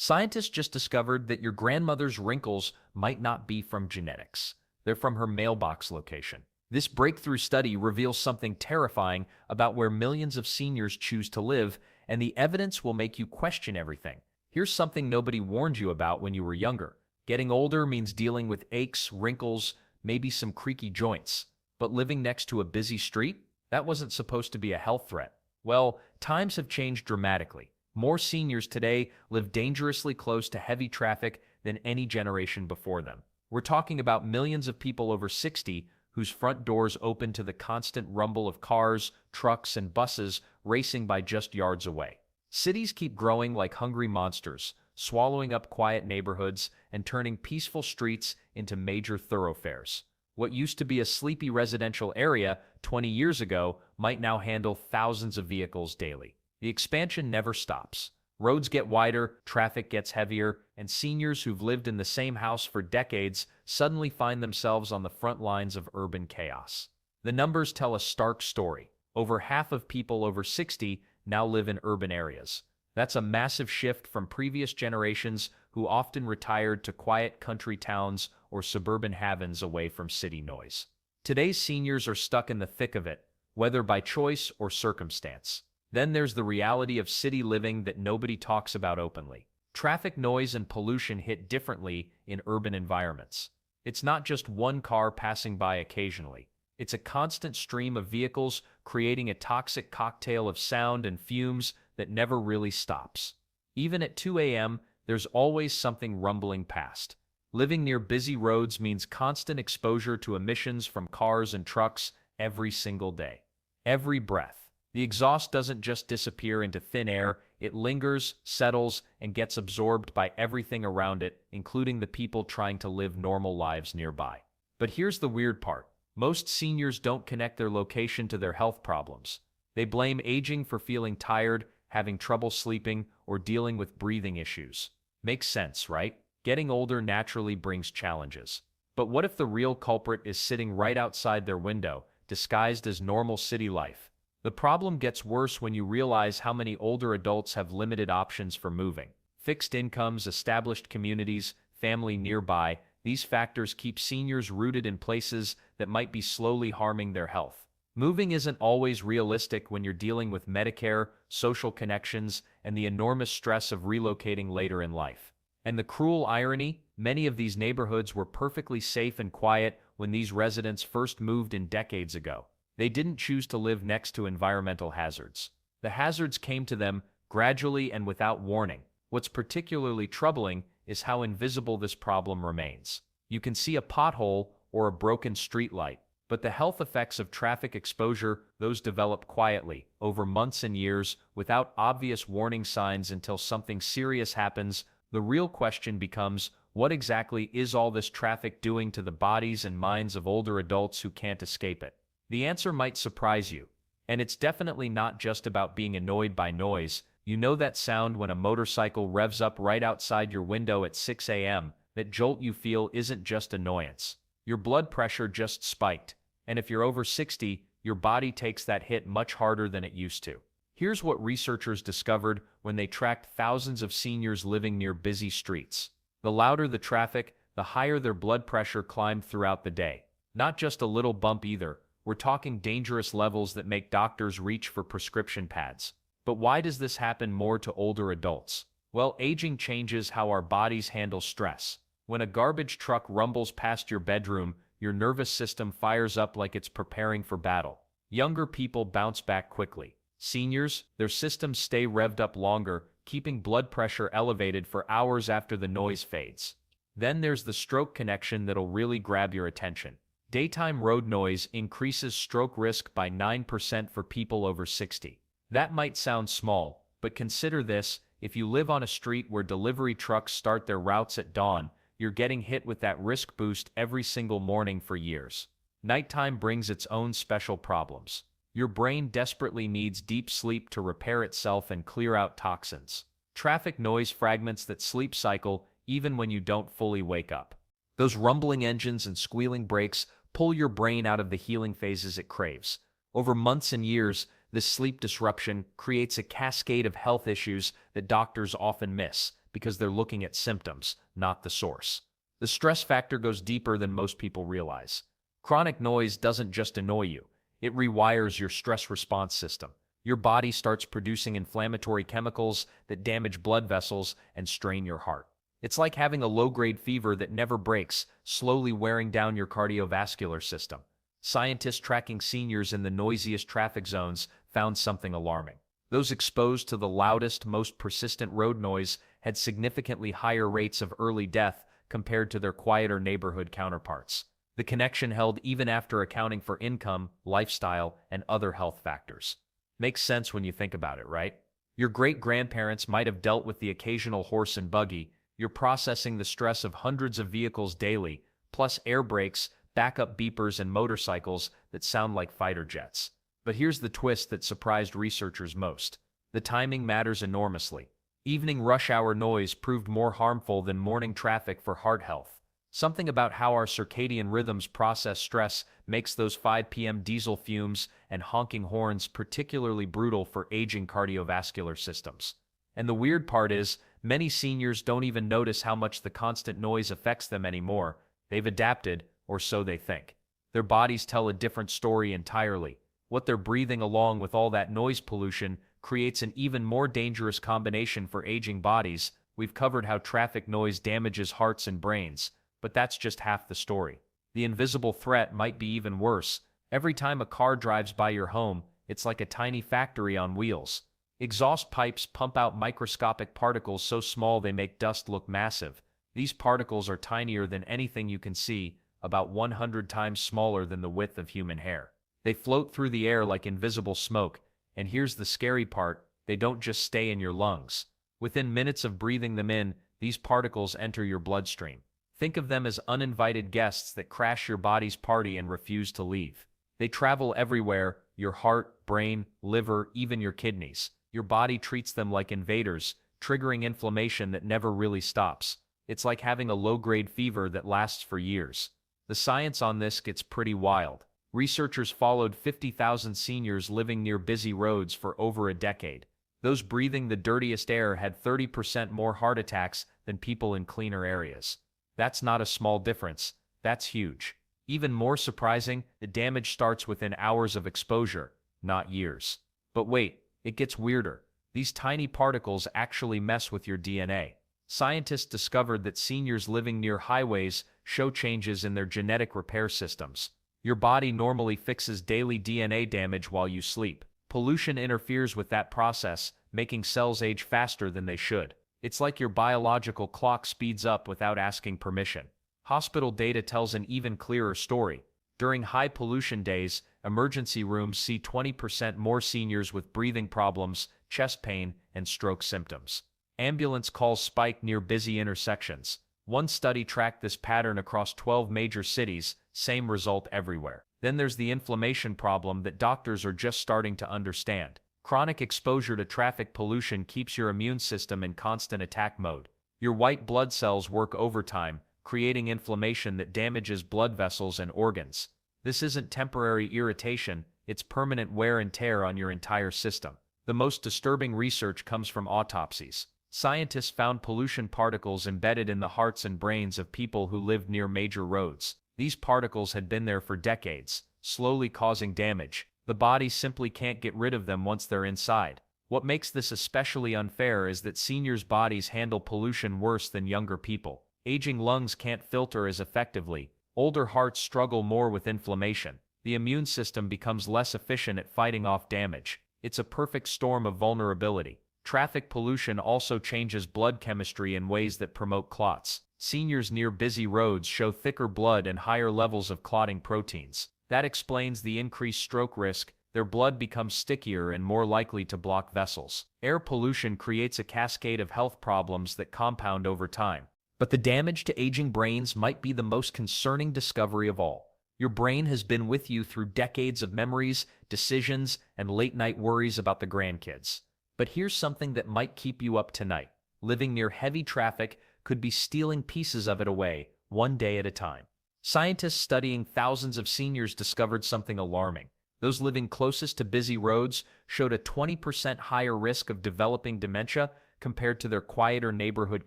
Scientists just discovered that your grandmother's wrinkles might not be from genetics. They're from her mailbox location. This breakthrough study reveals something terrifying about where millions of seniors choose to live, and the evidence will make you question everything. Here's something nobody warned you about when you were younger. Getting older means dealing with aches, wrinkles, maybe some creaky joints. But living next to a busy street? That wasn't supposed to be a health threat. Well, times have changed dramatically. More seniors today live dangerously close to heavy traffic than any generation before them. We're talking about millions of people over 60 whose front doors open to the constant rumble of cars, trucks, and buses racing by just yards away. Cities keep growing like hungry monsters, swallowing up quiet neighborhoods and turning peaceful streets into major thoroughfares. What used to be a sleepy residential area 20 years ago might now handle thousands of vehicles daily. The expansion never stops. Roads get wider, traffic gets heavier, and seniors who've lived in the same house for decades suddenly find themselves on the front lines of urban chaos. The numbers tell a stark story. Over half of people over 60 now live in urban areas. That's a massive shift from previous generations who often retired to quiet country towns or suburban havens away from city noise. Today's seniors are stuck in the thick of it, whether by choice or circumstance. Then there's the reality of city living that nobody talks about openly. Traffic noise and pollution hit differently in urban environments. It's not just one car passing by occasionally. It's a constant stream of vehicles creating a toxic cocktail of sound and fumes that never really stops. Even at 2 a.m., there's always something rumbling past. Living near busy roads means constant exposure to emissions from cars and trucks every single day. Every breath. The exhaust doesn't just disappear into thin air, it lingers, settles, and gets absorbed by everything around it, including the people trying to live normal lives nearby. But here's the weird part. Most seniors don't connect their location to their health problems. They blame aging for feeling tired, having trouble sleeping, or dealing with breathing issues. Makes sense, right? Getting older naturally brings challenges. But what if the real culprit is sitting right outside their window, disguised as normal city life? The problem gets worse when you realize how many older adults have limited options for moving. Fixed incomes, established communities, family nearby, these factors keep seniors rooted in places that might be slowly harming their health. Moving isn't always realistic when you're dealing with Medicare, social connections, and the enormous stress of relocating later in life. And the cruel irony, many of these neighborhoods were perfectly safe and quiet when these residents first moved in decades ago. They didn't choose to live next to environmental hazards. The hazards came to them gradually and without warning. What's particularly troubling is how invisible this problem remains. You can see a pothole or a broken streetlight, but the health effects of traffic exposure, those develop quietly, over months and years, without obvious warning signs until something serious happens. The real question becomes, what exactly is all this traffic doing to the bodies and minds of older adults who can't escape it? The answer might surprise you. And it's definitely not just about being annoyed by noise. You know that sound when a motorcycle revs up right outside your window at 6 a.m., that jolt you feel isn't just annoyance. Your blood pressure just spiked. And if you're over 60, your body takes that hit much harder than it used to. Here's what researchers discovered when they tracked thousands of seniors living near busy streets. The louder the traffic, the higher their blood pressure climbed throughout the day. Not just a little bump either. We're talking dangerous levels that make doctors reach for prescription pads. But why does this happen more to older adults? Well, aging changes how our bodies handle stress. When a garbage truck rumbles past your bedroom, your nervous system fires up like it's preparing for battle. Younger people bounce back quickly. Seniors, their systems stay revved up longer, keeping blood pressure elevated for hours after the noise fades. Then there's the stroke connection that'll really grab your attention. Daytime road noise increases stroke risk by 9% for people over 60. That might sound small, but consider this: if you live on a street where delivery trucks start their routes at dawn, you're getting hit with that risk boost every single morning for years. Nighttime brings its own special problems. Your brain desperately needs deep sleep to repair itself and clear out toxins. Traffic noise fragments that sleep cycle even when you don't fully wake up. Those rumbling engines and squealing brakes pull your brain out of the healing phases it craves. Over months and years, this sleep disruption creates a cascade of health issues that doctors often miss. because they're looking at symptoms, not the source. The stress factor goes deeper than most people realize. Chronic noise doesn't just annoy you, it rewires your stress response system. Your body starts producing inflammatory chemicals that damage blood vessels and strain your heart. It's like having a low-grade fever that never breaks, slowly wearing down your cardiovascular system. Scientists tracking seniors in the noisiest traffic zones found something alarming. Those exposed to the loudest, most persistent road noise had significantly higher rates of early death compared to their quieter neighborhood counterparts. The connection held even after accounting for income, lifestyle, and other health factors. Makes sense when you think about it, right? Your great-grandparents might have dealt with the occasional horse and buggy. You're processing the stress of hundreds of vehicles daily, plus air brakes, backup beepers, and motorcycles that sound like fighter jets. But here's the twist that surprised researchers most. The timing matters enormously. Evening rush hour noise proved more harmful than morning traffic for heart health. Something about how our circadian rhythms process stress makes those 5 p.m. diesel fumes and honking horns particularly brutal for aging cardiovascular systems. And the weird part is, many seniors don't even notice how much the constant noise affects them anymore. They've adapted, or so they think. Their bodies tell a different story entirely. What they're breathing along with all that noise pollution creates an even more dangerous combination for aging bodies. We've covered how traffic noise damages hearts and brains, but that's just half the story. The invisible threat might be even worse. Every time a car drives by your home, it's like a tiny factory on wheels. Exhaust pipes pump out microscopic particles so small they make dust look massive. These particles are tinier than anything you can see, about 100 times smaller than the width of human hair. They float through the air like invisible smoke, and here's the scary part, they don't just stay in your lungs. Within minutes of breathing them in, these particles enter your bloodstream. Think of them as uninvited guests that crash your body's party and refuse to leave. They travel everywhere, your heart, brain, liver, even your kidneys. Your body treats them like invaders, triggering inflammation that never really stops. It's like having a low-grade fever that lasts for years. The science on this gets pretty wild. Researchers followed 50,000 seniors living near busy roads for over a decade. Those breathing the dirtiest air had 30% more heart attacks than people in cleaner areas. That's not a small difference, that's huge. Even more surprising, the damage starts within hours of exposure, not years. But wait, it gets weirder. These tiny particles actually mess with your DNA. Scientists discovered that seniors living near highways show changes in their genetic repair systems. Your body normally fixes daily DNA damage while you sleep. Pollution interferes with that process, making cells age faster than they should. It's like your biological clock speeds up without asking permission. Hospital data tells an even clearer story. During high pollution days, emergency rooms see 20% more seniors with breathing problems, chest pain, and stroke symptoms. Ambulance calls spike near busy intersections. One study tracked this pattern across 12 major cities, same result everywhere. Then there's the inflammation problem that doctors are just starting to understand. Chronic exposure to traffic pollution keeps your immune system in constant attack mode. Your white blood cells work overtime, creating inflammation that damages blood vessels and organs. This isn't temporary irritation, it's permanent wear and tear on your entire system. The most disturbing research comes from autopsies. Scientists found pollution particles embedded in the hearts and brains of people who lived near major roads. These particles had been there for decades, slowly causing damage. The body simply can't get rid of them once they're inside. What makes this especially unfair is that seniors' bodies handle pollution worse than younger people. Aging lungs can't filter as effectively. Older hearts struggle more with inflammation. The immune system becomes less efficient at fighting off damage. It's a perfect storm of vulnerability. Traffic pollution also changes blood chemistry in ways that promote clots. Seniors near busy roads show thicker blood and higher levels of clotting proteins. That explains the increased stroke risk. Their blood becomes stickier and more likely to block vessels. Air pollution creates a cascade of health problems that compound over time. But the damage to aging brains might be the most concerning discovery of all. Your brain has been with you through decades of memories, decisions, and late-night worries about the grandkids. But here's something that might keep you up tonight. Living near heavy traffic could be stealing pieces of it away, one day at a time. Scientists studying thousands of seniors discovered something alarming. Those living closest to busy roads showed a 20% higher risk of developing dementia compared to their quieter neighborhood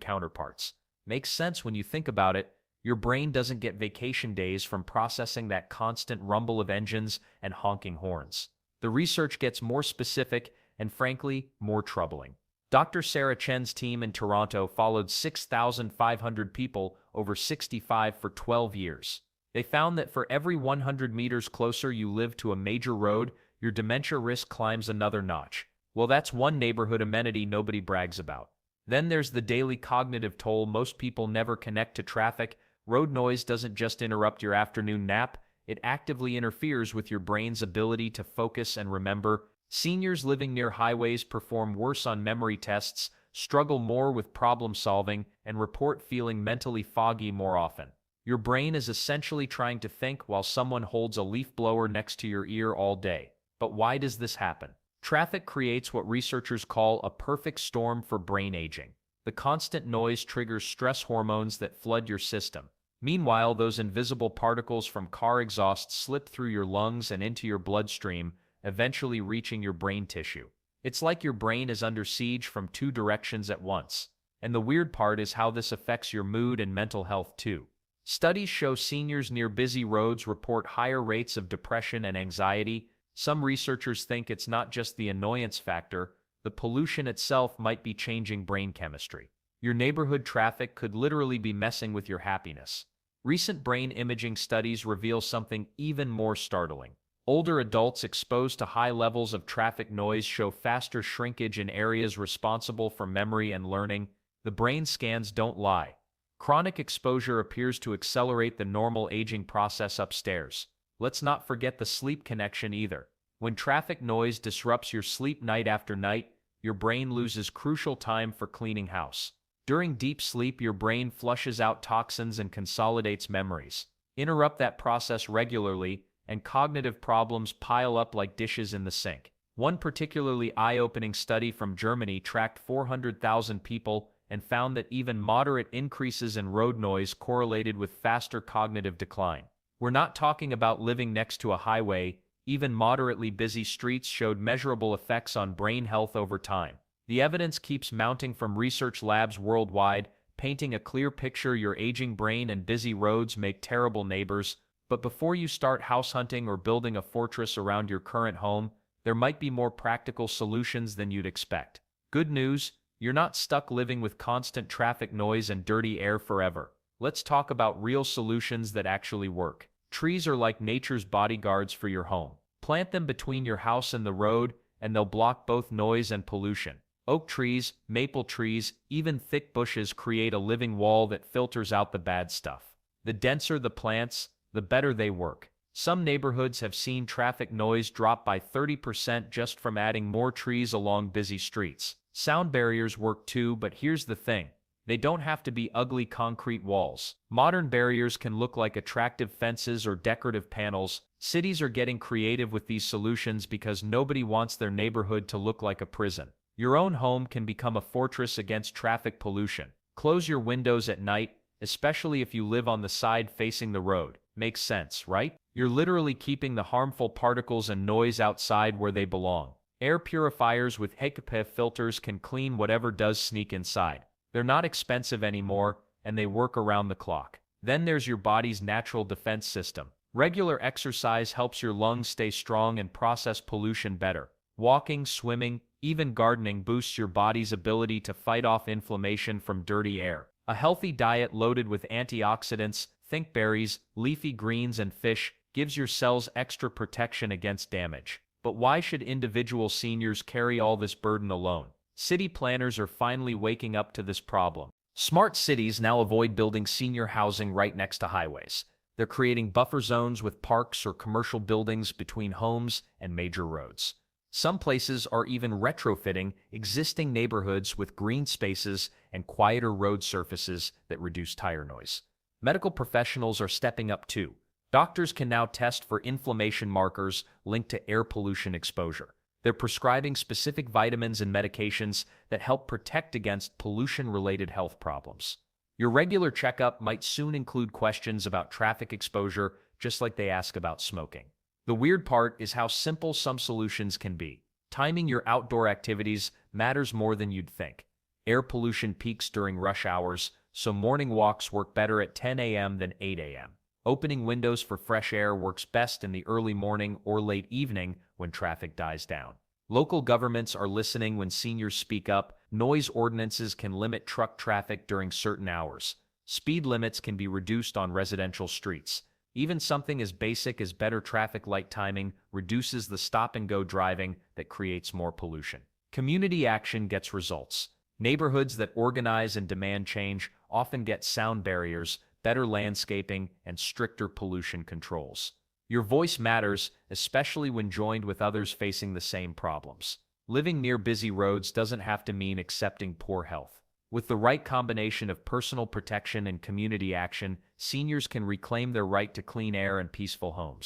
counterparts. Makes sense when you think about it. Your brain doesn't get vacation days from processing that constant rumble of engines and honking horns. The research gets more specific and, frankly, more troubling. Dr. Sarah Chen's team in Toronto followed 6,500 people over 65 for 12 years. They found that for every 100 meters closer you live to a major road, your dementia risk climbs another notch. Well, that's one neighborhood amenity nobody brags about. Then there's the daily cognitive toll. Most people never connect to traffic. Road noise doesn't just interrupt your afternoon nap, it actively interferes with your brain's ability to focus and remember. Seniors living near highways perform worse on memory tests, struggle more with problem solving, and report feeling mentally foggy more often. Your brain is essentially trying to think while someone holds a leaf blower next to your ear all day. But why does this happen? Traffic creates what researchers call a perfect storm for brain aging. The constant noise triggers stress hormones that flood your system. Meanwhile, those invisible particles from car exhaust slip through your lungs and into your bloodstream, eventually reaching your brain tissue. It's like your brain is under siege from two directions at once. And the weird part is how this affects your mood and mental health too. Studies show seniors near busy roads report higher rates of depression and anxiety. Some researchers think it's not just the annoyance factor, the pollution itself might be changing brain chemistry. Your neighborhood traffic could literally be messing with your happiness. Recent brain imaging studies reveal something even more startling. Older adults exposed to high levels of traffic noise show faster shrinkage in areas responsible for memory and learning. The brain scans don't lie. Chronic exposure appears to accelerate the normal aging process upstairs. Let's not forget the sleep connection either. When traffic noise disrupts your sleep night after night, your brain loses crucial time for cleaning house. During deep sleep, your brain flushes out toxins and consolidates memories. Interrupt that process regularly, and cognitive problems pile up like dishes in the sink. One particularly eye-opening study from Germany tracked 400,000 people and found that even moderate increases in road noise correlated with faster cognitive decline. We're not talking about living next to a highway. Even moderately busy streets showed measurable effects on brain health over time. The evidence keeps mounting from research labs worldwide, painting a clear picture. Your aging brain and busy roads make terrible neighbors. But before you start house hunting or building a fortress around your current home, there might be more practical solutions than you'd expect. Good news, you're not stuck living with constant traffic noise and dirty air forever. Let's talk about real solutions that actually work. Trees are like nature's bodyguards for your home. Plant them between your house and the road, and they'll block both noise and pollution. Oak trees, maple trees, even thick bushes create a living wall that filters out the bad stuff. The denser the plants, the better they work. Some neighborhoods have seen traffic noise drop by 30% just from adding more trees along busy streets. Sound barriers work too, but here's the thing. They don't have to be ugly concrete walls. Modern barriers can look like attractive fences or decorative panels. Cities are getting creative with these solutions because nobody wants their neighborhood to look like a prison. Your own home can become a fortress against traffic pollution. Close your windows at night, especially if you live on the side facing the road. Makes sense, right? You're literally keeping the harmful particles and noise outside where they belong. Air purifiers with HEPA filters can clean whatever does sneak inside. They're not expensive anymore, and they work around the clock. Then there's your body's natural defense system. Regular exercise helps your lungs stay strong and process pollution better. Walking, swimming, even gardening boosts your body's ability to fight off inflammation from dirty air. A healthy diet loaded with antioxidants, think berries, leafy greens, and fish, gives your cells extra protection against damage. But why should individual seniors carry all this burden alone? City planners are finally waking up to this problem. Smart cities now avoid building senior housing right next to highways. They're creating buffer zones with parks or commercial buildings between homes and major roads. Some places are even retrofitting existing neighborhoods with green spaces and quieter road surfaces that reduce tire noise. Medical professionals are stepping up too. Doctors can now test for inflammation markers linked to air pollution exposure. They're prescribing specific vitamins and medications that help protect against pollution-related health problems. Your regular checkup might soon include questions about traffic exposure, just like they ask about smoking. The weird part is how simple some solutions can be. Timing your outdoor activities matters more than you'd think. Air pollution peaks during rush hours, so morning walks work better at 10 a.m. than 8 a.m. Opening windows for fresh air works best in the early morning or late evening when traffic dies down. Local governments are listening when seniors speak up. Noise ordinances can limit truck traffic during certain hours. Speed limits can be reduced on residential streets. Even something as basic as better traffic light timing reduces the stop-and-go driving that creates more pollution. Community action gets results. Neighborhoods that organize and demand change often get sound barriers, better landscaping, and stricter pollution controls. Your voice matters, especially when joined with others facing the same problems. Living near busy roads doesn't have to mean accepting poor health. With the right combination of personal protection and community action, seniors can reclaim their right to clean air and peaceful homes.